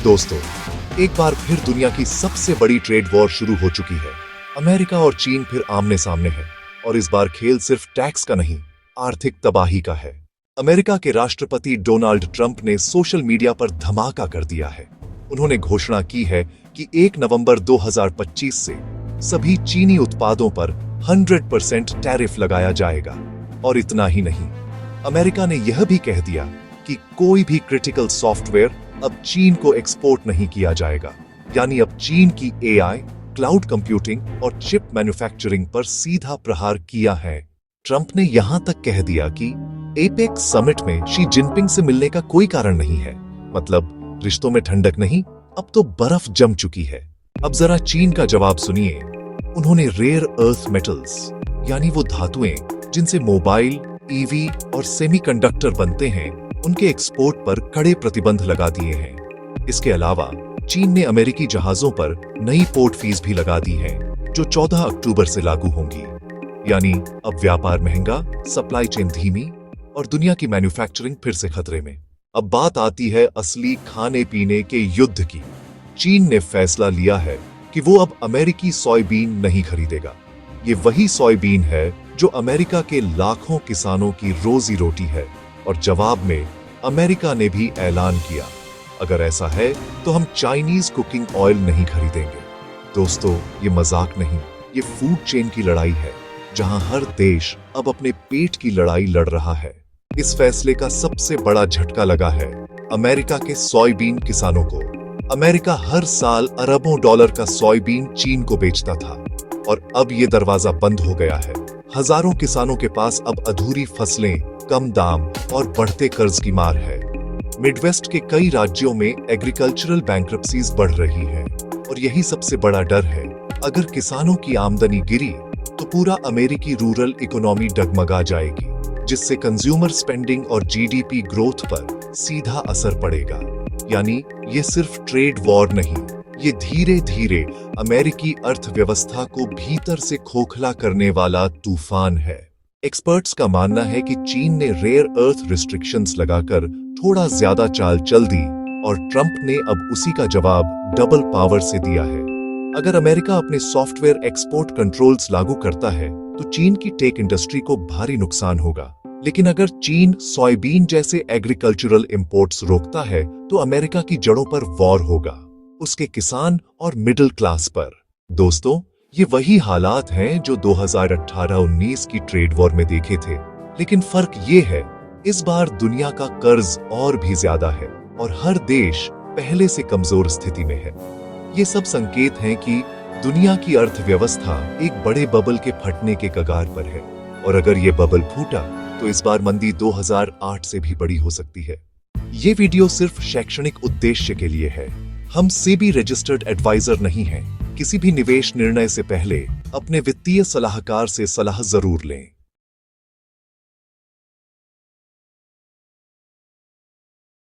दोस्तों, एक बार फिर दुनिया की सबसे बड़ी ट्रेड वॉर शुरू हो चुकी है। अमेरिका और चीन फिर आमने सामने है और इस बार खेल सिर्फ टैक्स का नहीं, आर्थिक तबाही का है। अमेरिका के राष्ट्रपति डोनाल्ड ट्रंप ने सोशल मीडिया पर धमाका कर दिया है। उन्होंने घोषणा की है कि 1 नवंबर 2025 से सभी चीनी उत्पादों पर 100% टैरिफ लगाया जाएगा। और इतना ही नहीं, अमेरिका ने यह भी कह दिया कि कोई भी क्रिटिकल सॉफ्टवेयर अब चीन को एक्सपोर्ट नहीं किया जाएगा। यानी अब चीन की एआई, क्लाउड कंप्यूटिंग और चिप मैन्युफैक्चरिंग पर सीधा प्रहार किया है। ट्रंप ने यहां तक कह दिया कि एपेक्स समिट में शी जिनपिंग से मिलने का कोई कारण नहीं है। मतलब रिश्तों में ठंडक नहीं, अब तो बर्फ जम चुकी है। अब जरा चीन का जवाब सुनिए। उन्होंने रेयर अर्थ मेटल्स यानी वो धातुएं जिनसे मोबाइल, ईवी और सेमीकंडक्टर बनते हैं, उनके एक्सपोर्ट पर कड़े प्रतिबंध लगा दिए हैं। इसके अलावा चीन ने अमेरिकी जहाजों पर नई पोर्ट फीस भी लगा दी है, जो 14 अक्टूबर से लागू होंगी। यानी अब व्यापार महंगा, सप्लाई चेन धीमी और दुनिया की मैन्युफैक्चरिंग फिर से खतरे में। अब बात आती है असली खाने पीने के युद्ध की। चीन ने फैसला लिया है कि वो अब अमेरिकी सोयाबीन नहीं खरीदेगा। ये वही सोयाबीन है जो अमेरिका के लाखों किसानों की रोजी रोटी है। और जवाब में अमेरिका ने भी ऐलान किया, अगर ऐसा है तो हम चाइनीज कुकिंग ऑयल नहीं खरीदेंगे। दोस्तों, ये मजाक नहीं, ये फूड चेन की लड़ाई है, जहां हर देश अब अपने पेट की लड़ाई लड़ रहा है। इस फैसले का सबसे बड़ा झटका लगा है अमेरिका के सोयाबीन किसानों को। अमेरिका हर साल अरबों डॉलर का सोयाबीन चीन को बेचता था और अब ये दरवाजा बंद हो गया है। हजारों किसानों के पास अब अधूरी फसलें, कम दाम और बढ़ते कर्ज की मार है। मिडवेस्ट के कई राज्यों में एग्रीकल्चरल बैंक्रप्सीज बढ़ रही है और यही सबसे बड़ा डर है। अगर किसानों की आमदनी गिरी तो पूरा अमेरिकी रूरल इकोनॉमी डगमगा जाएगी, जिससे कंज्यूमर स्पेंडिंग और जीडीपी ग्रोथ पर सीधा असर पड़ेगा। यानी ये सिर्फ ट्रेड वॉर नहीं, ये धीरे धीरे अमेरिकी अर्थव्यवस्था को भीतर से खोखला करने वाला तूफान है। एक्सपर्ट्स का मानना है कि चीन ने रेयर अर्थ रिस्ट्रिक्शंस लगाकर थोड़ा ज्यादा चाल चल दी और ट्रंप ने अब उसी का जवाब डबल पावर से दिया है। अगर अमेरिका अपने सॉफ्टवेयर एक्सपोर्ट कंट्रोल्स लागू करता है तो चीन की टेक इंडस्ट्री को भारी नुकसान होगा। लेकिन अगर चीन सोयाबीन जैसे एग्रीकल्चरल इंपोर्ट्स रोकता है तो अमेरिका की जड़ों पर वॉर होगा, उसके किसान और मिडिल क्लास पर। दोस्तों, ये वही हालात हैं जो 2018-19 की ट्रेड वॉर में देखे थे, लेकिन फर्क ये है इस बार दुनिया का कर्ज और भी ज्यादा है और हर देश पहले से कमजोर स्थिति में है। ये सब संकेत हैं कि दुनिया की अर्थव्यवस्था एक बड़े बबल के फटने के कगार पर है और अगर ये बबल फूटा तो इस बार मंदी 2008 से भी बड़ी हो सकती है। ये वीडियो सिर्फ शैक्षणिक उद्देश्य के लिए है। हम सेबी रजिस्टर्ड एडवाइजर नहीं हैं। किसी भी निवेश निर्णय से पहले अपने वित्तीय सलाहकार से सलाह जरूर लें।